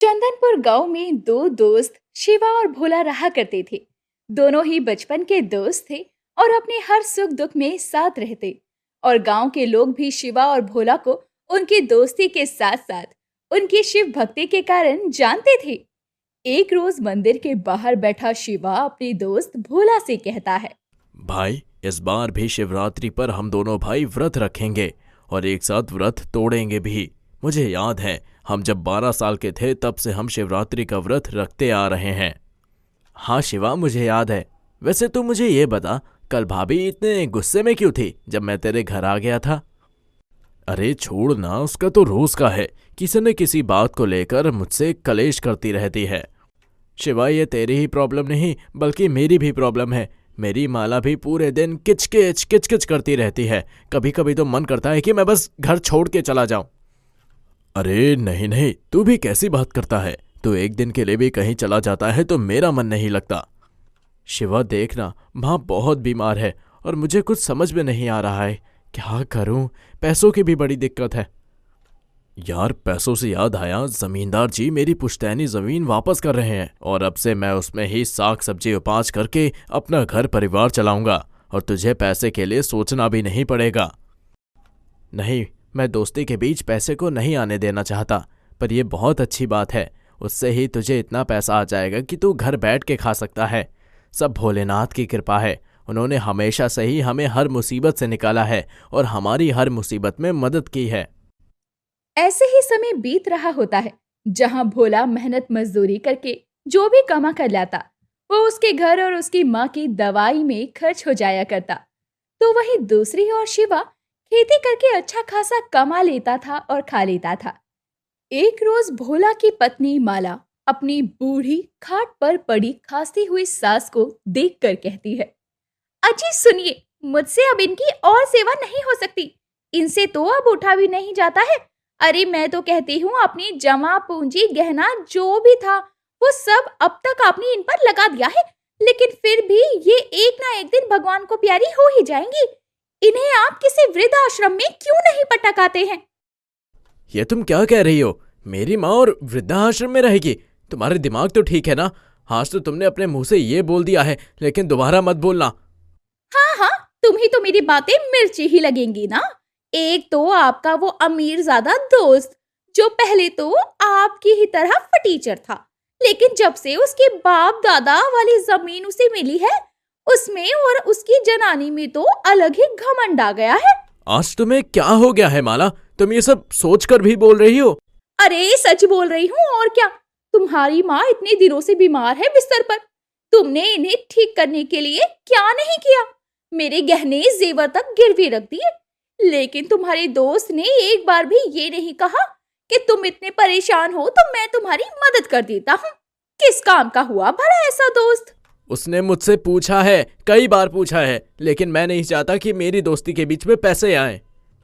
चंदनपुर गांव में दो दोस्त शिवा और भोला रहा करते थे। दोनों ही बचपन के दोस्त थे और अपने हर सुख दुख में साथ रहते। और गांव के लोग भी शिवा और भोला को उनकी दोस्ती के साथ साथ उनकी शिव भक्ति के कारण जानते थे। एक रोज मंदिर के बाहर बैठा शिवा अपने दोस्त भोला से कहता है, भाई, इस बार भी शिवरात्रि पर हम दोनों भाई व्रत रखेंगे और एक साथ व्रत तोड़ेंगे भी। मुझे याद है, हम जब 12 साल के थे तब से हम शिवरात्रि का व्रत रखते आ रहे हैं। हाँ शिवा, मुझे याद है। वैसे तू मुझे ये बता, कल भाभी इतने गुस्से में क्यों थी जब मैं तेरे घर आ गया था? अरे छोड़ ना, उसका तो रोज का है। किसी न किसी बात को लेकर मुझसे कलेश करती रहती है। शिवा, ये तेरी ही प्रॉब्लम नहीं बल्कि मेरी भी प्रॉब्लम है। मेरी माला भी पूरे दिन किचकिच किचकिच करती रहती है। कभी कभी तो मन करता है कि मैं बस घर छोड़ के चला जाऊं। अरे नहीं नहीं, तू भी कैसी बात करता है? तू एक दिन के लिए भी कहीं चला जाता है तो मेरा मन नहीं लगता। शिवा देखना, माँ बहुत बीमार है और मुझे कुछ समझ में नहीं आ रहा है। क्या करूं? पैसों की भी बड़ी दिक्कत है। यार, पैसों से याद आया, जमींदार जी मेरी पुश्तैनी जमीन वापस कर रहे हैं और अब से मैं उसमें ही साग सब्जी उपाज करके अपना घर परिवार चलाऊंगा और तुझे पैसे के लिए सोचना भी नहीं पड़ेगा। नहीं, मैं दोस्ती के बीच पैसे को नहीं आने देना चाहता, पर यह बहुत अच्छी बात है। उससे ही तुझे इतना पैसा आ जाएगा कि तू घर बैठ के खा सकता है। सब भोलेनाथ की कृपा है। उन्होंने हमेशा से ही हमें हर मुसीबत से निकाला है और हमारी हर मुसीबत में मदद की है। ऐसे ही समय बीत रहा होता है जहां भोला मेहनत मजदूरी करके जो भी कमा कर लाता वो उसके घर और उसकी माँ की दवाई में खर्च हो जाया करता। तो वहीं दूसरी ओर शिवा खेती करके अच्छा खासा कमा लेता था और खा लेता था। एक रोज भोला की पत्नी माला अपनी बूढ़ी खाट पर पड़ी खांसती हुई सास को देखकर कहती है, अजी सुनिए, मुझसे अब इनकी और सेवा नहीं हो सकती। इनसे तो अब उठा भी नहीं जाता है। अरे मैं तो कहती हूँ अपनी जमा पूंजी गहना जो भी था वो सब अब तक आपने इन पर लगा दिया है, लेकिन फिर भी ये एक ना एक दिन भगवान को प्यारी हो ही जाएंगी। इन्हें आप किसी वृद्ध आश्रम में क्यों नहीं पटकाते हैं? ये तुम क्या कह रही हो? मेरी माँ और वृद्धाश्रम में रहेगी? तुम्हारे दिमाग तो ठीक है ना? आज तो तुमने अपने मुंह से ये बोल दिया है, लेकिन दोबारा मत बोलना। हाँ हाँ, तुम्हें तो मेरी बातें मिर्ची ही लगेंगी ना। एक तो आपका वो अमीरजादा दोस्त जो पहले तो आपकी ही तरह फटीचर था, लेकिन जब से उसके बाप दादा वाली जमीन उसे मिली है उसमें और उसकी जनानी में तो अलग ही घमंड आ गया है। आज तुम्हें क्या हो गया है माला? तुम ये सब सोचकर भी बोल रही हो? अरे सच बोल रही हूँ और क्या। तुम्हारी माँ इतने दिनों से बीमार है बिस्तर पर। तुमने इन्हें ठीक करने के लिए क्या नहीं किया? मेरे गहने जेवर तक गिरवी रख दिए, लेकिन तुम्हारे दोस्त ने एक बार भी ये नहीं कहा कि तुम इतने परेशान हो तो मैं तुम्हारी मदद कर देता हूँ। किस काम का हुआ भला ऐसा दोस्त? उसने मुझसे पूछा है, कई बार पूछा है, लेकिन मैं नहीं चाहता कि मेरी दोस्ती के बीच में पैसे आए।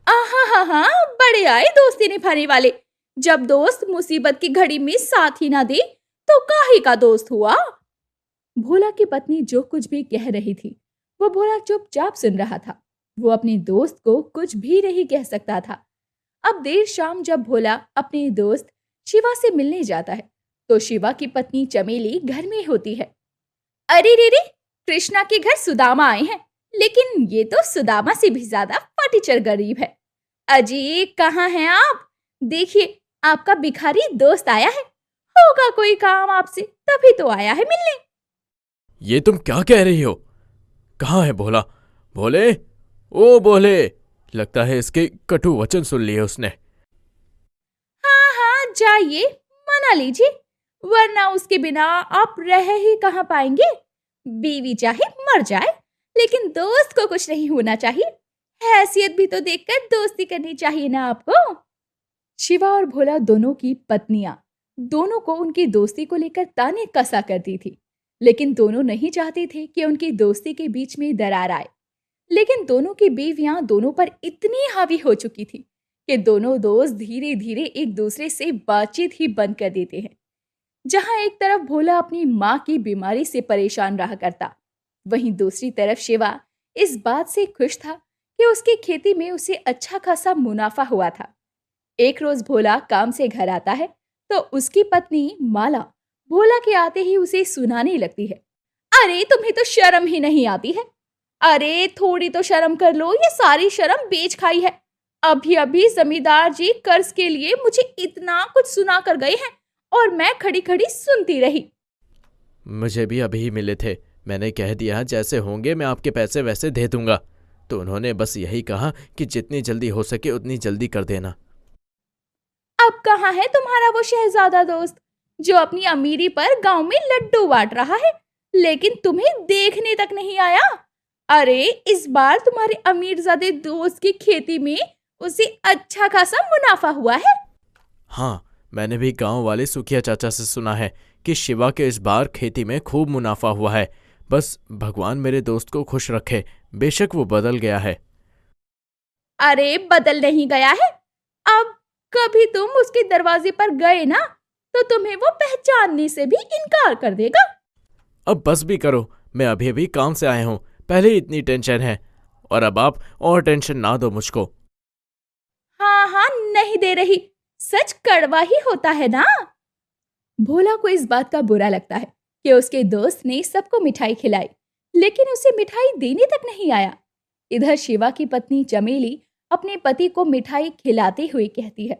आहा हा हा, बड़े आए दोस्ती निभाने वाले। जब दोस्त मुसीबत की घड़ी में साथ ही ना दे तो काहे का दोस्त हुआ? भोला की पत्नी जो कुछ भी कह रही थी वो भोला चुपचाप सुन रहा था। वो अपने दोस्त को कुछ भी नहीं कह सकता था। अब देर शाम जब भोला अपने दोस्त शिवा से मिलने जाता है तो शिवा की पत्नी चमेली घर में होती है। अरे रे रे, कृष्णा के घर सुदामा आए हैं, लेकिन ये तो सुदामा से भी ज्यादा फटीचर गरीब है। अजी कहाँ हैं आप? देखिए आपका भिखारी दोस्त आया है। होगा कोई काम आपसे तभी तो आया है मिलने। ये तुम क्या कह रही हो? कहाँ है भोला? भोले, ओ भोले! लगता है इसके कटु वचन सुन लिए उसने। हाँ हाँ जाइए, मना लीजिए, वरना उसके बिना आप रह ही कहाँ पाएंगे। बीवी चाहे मर जाए लेकिन दोस्त को कुछ नहीं होना चाहिए। हैसियत भी तो देखकर दोस्ती करनी चाहिए ना आपको। शिवा और भोला दोनों की पत्नियां दोनों को उनकी दोस्ती को लेकर ताने कसा करती थी, लेकिन दोनों नहीं चाहते थे कि उनकी दोस्ती के बीच में दरार आए। लेकिन दोनों की बीवियां दोनों पर इतनी हावी हो चुकी थी कि दोनों दोस्त धीरे धीरे एक दूसरे से बातचीत ही बंद कर देते हैं। जहां एक तरफ भोला अपनी माँ की बीमारी से परेशान रहा करता, वहीं दूसरी तरफ शिवा इस बात से खुश था कि उसकी खेती में उसे अच्छा खासा मुनाफा हुआ था। एक रोज भोला काम से घर आता है तो उसकी पत्नी माला भोला के आते ही उसे सुनाने लगती है। अरे तुम्हें तो शर्म ही नहीं आती है। अरे थोड़ी तो शर्म कर लो, ये सारी शर्म बेच खाई है। अभी अभी जमींदार जी कर्ज के लिए मुझे इतना कुछ सुना कर गए हैं और मैं खड़ी खड़ी सुनती रही। मुझे भी अभी ही मिले थे। मैंने कह दिया जैसे होंगे मैं आपके पैसे वैसे दे दूंगा, तो उन्होंने बस यही कहा कि जितनी जल्दी हो सके उतनी जल्दी कर देना। अब कहाँ है तुम्हारा वो शहजादा दोस्त जो अपनी अमीरी पर गांव में लड्डू बांट रहा है, लेकिन तुम्हें देखने तक नहीं आया। अरे इस बार तुम्हारे अमीरजादे दोस्त की खेती में उसे अच्छा खासा मुनाफा हुआ है। हाँ, मैंने भी गांव वाले सुखिया चाचा से सुना है कि शिवा के इस बार खेती में खूब मुनाफा हुआ है। बस भगवान मेरे दोस्त को खुश रखे। बेशक वो बदल गया है। अरे बदल नहीं गया है। अब कभी तुम उसके दरवाजे पर गए ना तो तुम्हें वो पहचानने से भी इनकार कर देगा। अब बस भी करो, मैं अभी अभी काम से आया हूँ। पहले ही इतनी टेंशन है और अब आप और टेंशन ना दो मुझको। हाँ हाँ नहीं दे रही, सच कड़वा ही होता है ना। भोला को इस बात का बुरा लगता है कि उसके दोस्त ने सबको मिठाई खिलाई, लेकिन उसे मिठाई देने तक नहीं आया। इधर शिवा की पत्नी चमेली अपने पति को मिठाई खिलाते हुए कहती है,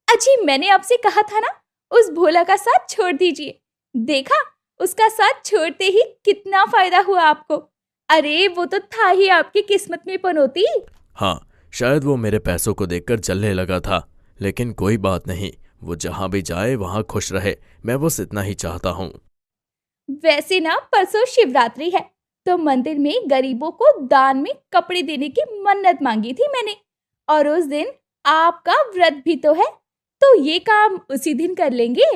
अजी मैंने आपसे कहा था ना उस भोला का साथ छोड़ दीजिए। देखा उसका साथ छोड़ते ही कितना फायदा हुआ आपको। अरे वो तो था ही आपकी किस्मत में पनौती। हाँ, शायद वो मेरे पैसों को देखकर जलने लगा था, लेकिन कोई बात नहीं, वो जहां भी जाए वहां खुश रहे। मैं बस इतना ही चाहता हूँ। वैसे ना परसों शिवरात्रि है तो मंदिर में गरीबों को दान में कपड़े देने की मन्नत मांगी थी मैंने, और उस दिन आपका व्रत भी तो है, तो ये काम उसी दिन कर लेंगे।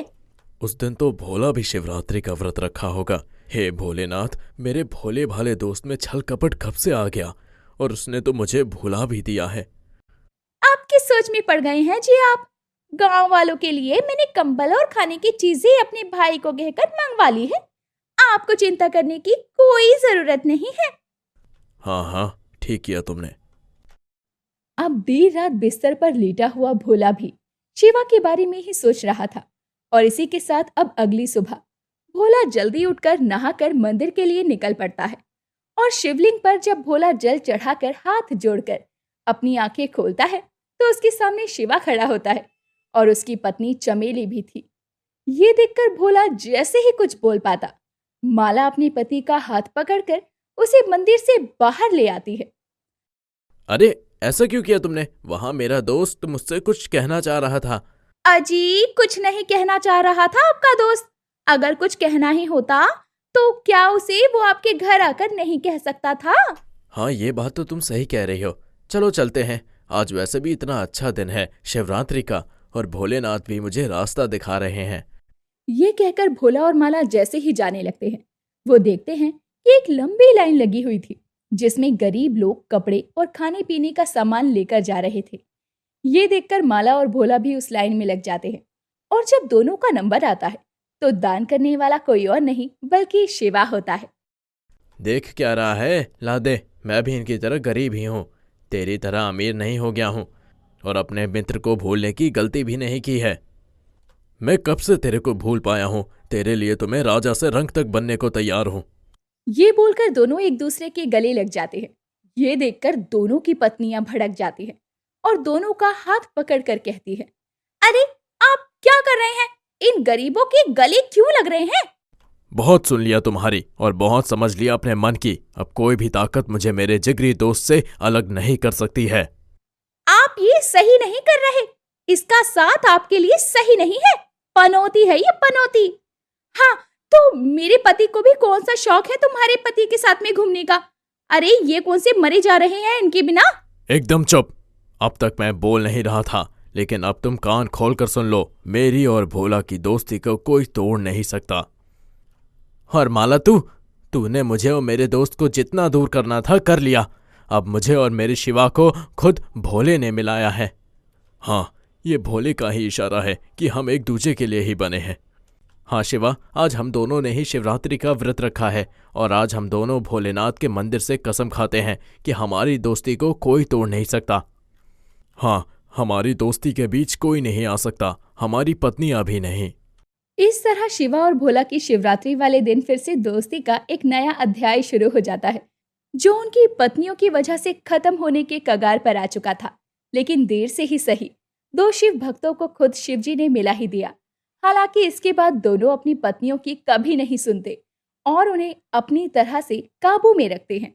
उस दिन तो भोला भी शिवरात्रि का व्रत रखा होगा। हे भोलेनाथ, मेरे भोले भाले दोस्त में छल कपट कब से आ गया और उसने तो मुझे भुला भी दिया है। आपकी सोच में पड़ गए हैं जी आप। गांव वालों के लिए मैंने कंबल और खाने की चीजें अपने भाई को कहकर मंगवा ली है। आपको चिंता करने की कोई जरूरत नहीं है। हाँ हाँ, ठीक किया तुमने। अब देर रात बिस्तर पर लेटा हुआ भोला भी शिवा के बारे में ही सोच रहा था, और इसी के साथ अब अगली सुबह भोला जल्दी उठकर नहाकर मंदिर के लिए निकल पड़ता है। और शिवलिंग पर जब भोला जल चढ़ाकर हाथ जोड़कर अपनी आंखें खोलता है तो उसके सामने शिवा खड़ा होता है और उसकी पत्नी चमेली भी थी। ये देखकर भोला जैसे ही कुछ बोल पाता, माला अपने पति का हाथ पकड़कर उसे मंदिर से बाहर ले आती है। अरे ऐसा क्यों किया तुमने? वहां मेरा दोस्त मुझसे कुछ कहना चाह रहा था। अजी कुछ नहीं कहना चाह रहा था आपका दोस्त। अगर कुछ कहना ही होता तो क्या उसे वो आपके घर आकर नहीं कह सकता था? हाँ, ये बात तो तुम सही कह रही हो। चलो चलते हैं, आज वैसे भी इतना अच्छा दिन है शिवरात्रि का, और भोलेनाथ भी मुझे रास्ता दिखा रहे हैं। ये कहकर भोला और माला जैसे ही जाने लगते हैं, वो देखते हैं कि एक लंबी लाइन लगी हुई थी जिसमें गरीब लोग कपड़े और खाने पीने का सामान लेकर जा रहे थे। ये देखकर माला और भोला भी उस लाइन में लग जाते हैं, और जब दोनों का नंबर आता है तो दान करने वाला कोई और नहीं बल्कि शिवा होता है। देख क्या रहा है, ला दे। मैं भी इनकी तरह गरीब ही हूँ, तेरी तरह अमीर नहीं हो गया हूँ, और अपने मित्र को भूलने की गलती भी नहीं की है। मैं कब से तेरे को भूल पाया हूँ। तेरे लिए तो मैं राजा से रंग तक बनने को तैयार हूँ। ये बोलकर दोनों एक दूसरे के गले लग जाते हैं। ये देखकर दोनों की पत्नियां भड़क जाती हैं और दोनों का हाथ पकड़कर कहती है, अरे आप क्या कर रहे हैं? इन गरीबों के गले क्यों लग रहे हैं? बहुत सुन लिया तुम्हारी और बहुत समझ लिया अपने मन की। अब कोई भी ताकत मुझे मेरे जिगरी दोस्त से अलग नहीं कर सकती है। आप ये सही नहीं कर रहे। इसका साथ आपके लिए सही नहीं है। पनौती है ये, पनौती। हाँ तो मेरे पति को भी कौन सा शौक है तुम्हारे पति के साथ में घूमने का? अरे ये कौन से मरे जा रहे हैं इनके बिना। एकदम चुप। अब तक मैं बोल नहीं रहा था, लेकिन अब तुम कान खोल कर सुन लो। मेरी और भोला की दोस्ती को कोई तोड़ नहीं सकता। और माला, तूने मुझे और मेरे दोस्त को जितना दूर करना था कर लिया। अब मुझे और मेरे शिवा को खुद भोले ने मिलाया है। हाँ, ये भोले का ही इशारा है कि हम एक दूसरे के लिए ही बने हैं। हाँ शिवा, आज हम दोनों ने ही शिवरात्रि का व्रत रखा है, और आज हम दोनों भोलेनाथ के मंदिर से कसम खाते हैं कि हमारी दोस्ती को कोई तोड़ नहीं सकता। हाँ, हमारी दोस्ती के बीच कोई नहीं आ सकता, हमारी पत्नियां भी नहीं। इस तरह शिवा और भोला की शिवरात्रि वाले दिन फिर से दोस्ती का एक नया अध्याय शुरू हो जाता है, जो उनकी पत्नियों की वजह से खत्म होने के कगार पर आ चुका था। लेकिन देर से ही सही, दो शिव भक्तों को खुद शिवजी ने मिला ही दिया। हालांकि इसके बाद दोनों अपनी पत्नियों की कभी नहीं सुनते और उन्हें अपनी तरह से काबू में रखते हैं।